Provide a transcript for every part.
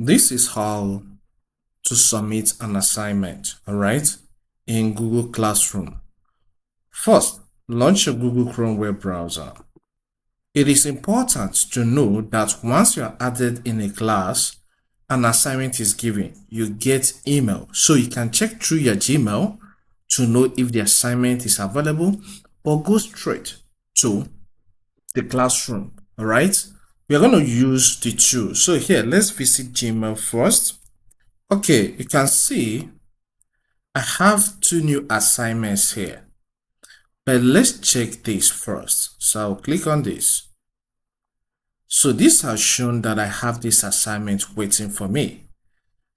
This is how to submit an assignment, all right, in Google Classroom. First, launch your Google Chrome web browser. It is important to know that once you are added in a class, an assignment is given, you get email. So you can check through your Gmail to know if the assignment is available or go straight to the classroom, all right? We are going to use the two. So here, let's visit Gmail first. Okay, you can see I have two new assignments here, but let's check this first. So I'll click on this. So this has shown that I have this assignment waiting for me.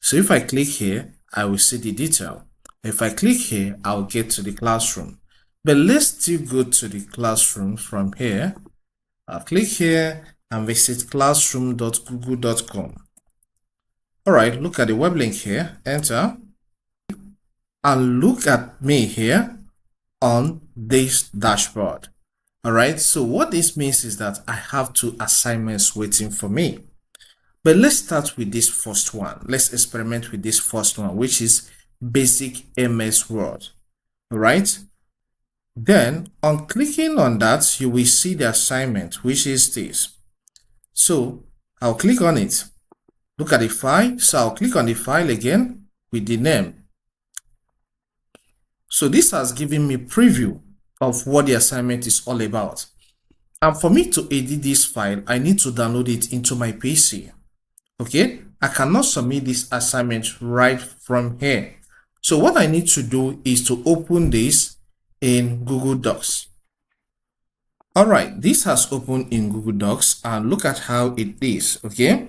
So if I click here, I will see the detail. If I click here, I'll get to the classroom. But let's still go to the classroom from here. I'll click here and visit classroom.google.com. All right, look at the web link here, enter, and look at me here on this dashboard. All right, so what this means is that I have two assignments waiting for me. But let's start with this first one. Let's experiment with this first one, which is basic MS Word. All right. Then on clicking on that, you will see the assignment, which is this. So I'll click on it. Look at the file. So I'll click on the file again with the name. So this has given me preview of what the assignment is all about. And for me to edit this file, I need to download it into my PC. Okay, I cannot submit this assignment right from here. So what I need to do is to open this in Google Docs. All right, this has opened in Google Docs and look at how it is. Okay,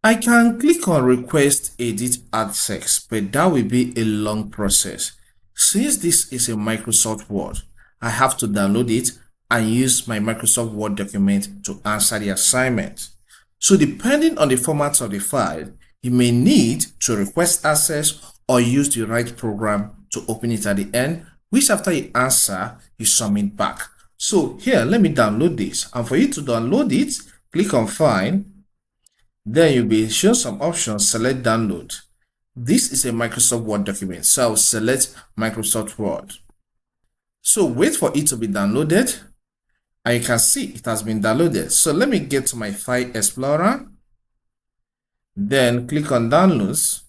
I can click on request edit add text, but that will be a long process. Since this is a Microsoft Word, I have to download it and use my Microsoft Word document to answer the assignment. So depending on the format of the file, you may need to request access or use the right program to open it at the end, which after you answer, you submit back. So here, let me download this. And for you to download it, click on Find. Then you'll be shown some options, select download. This is a Microsoft Word document, so I'll select Microsoft Word. So wait for it to be downloaded. And you can see it has been downloaded. So let me get to my File Explorer. Then click on Downloads.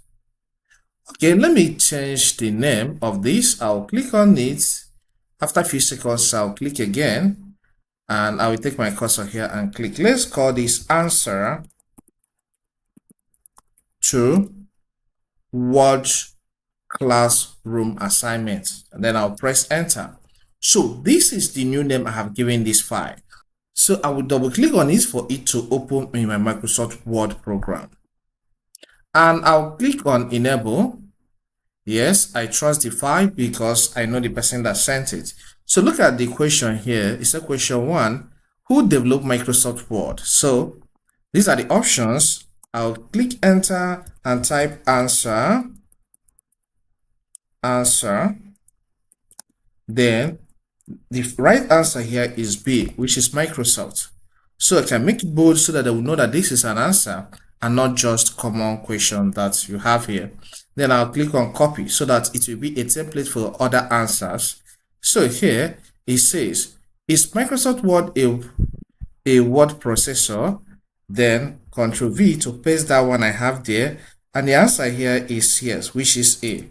Okay, let me change the name of this. I'll click on it. After a few seconds, I'll click again. And I will take my cursor here and click. Let's call this Answer to Word Classroom Assignment. And then I'll press Enter. So this is the new name I have given this file. So I will double click on it for it to open in my Microsoft Word program. And I'll click on Enable. Yes, I trust the file because I know the person that sent it. So look at the question here. It's a question 1. Who developed Microsoft Word? So these are the options. I'll click Enter and type answer. Then the right answer here is B, which is Microsoft. So I can make it bold so that they will know that this is an answer and not just common question that you have here. Then I'll click on copy so that it will be a template for other answers. So here it says, is Microsoft Word a word processor? Then Ctrl V to paste that one I have there. And the answer here is yes, which is A.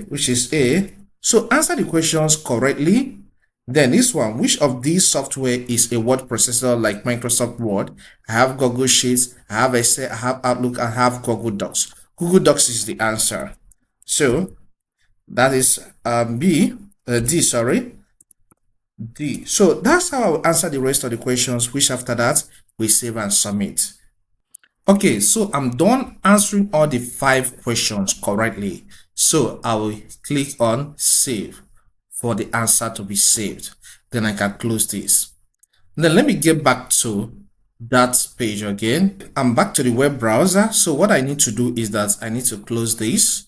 Which is A. So answer the questions correctly. Then this one, which of these software is a word processor like Microsoft Word? I have Google Sheets, I have Excel, I have Outlook, I have Google Docs. Google Docs is the answer. So that is D. So that's how I'll answer the rest of the questions, which after that we save and submit. Okay, so I'm done answering all the 5 questions correctly. So I will click on Save for the answer to be saved. Then I can close this. Then let me get back to that page again. I'm back to the web browser. So what I need to do is that I need to close this.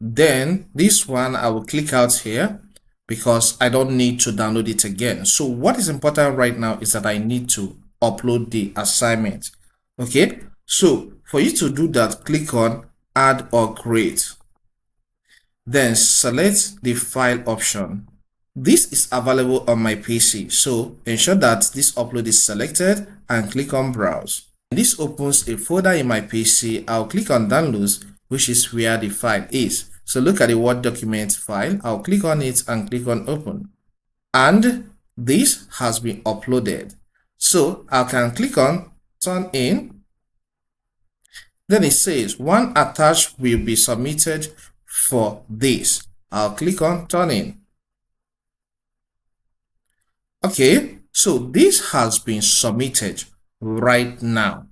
Then this one I will click out here because I don't need to download it again. So what is important right now is that I need to upload the assignment. Okay, so for you to do that, click on add or create. Then select the file option. This is available on my PC, so ensure that this upload is selected and click on browse. This opens a folder in my PC. I'll click on downloads, which is where the file is. So look at the Word document file. I'll click on it and click on open. And this has been uploaded. So I can click on turn in. Then it says one attached will be submitted for this. I'll click on turn in. Okay, so this has been submitted right now.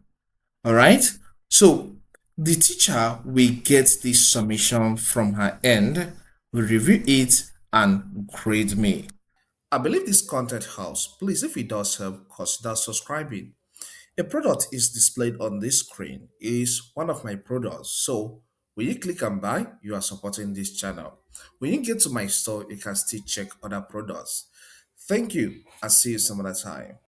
All right, so the teacher will get this submission from her end, will review it and grade me. I believe this content helps. Please, if it does help, consider subscribing. A product is displayed on this screen is one of my products. So when you click and buy, you are supporting this channel. When you get to my store, you can still check other products. Thank you. I'll see you some other time.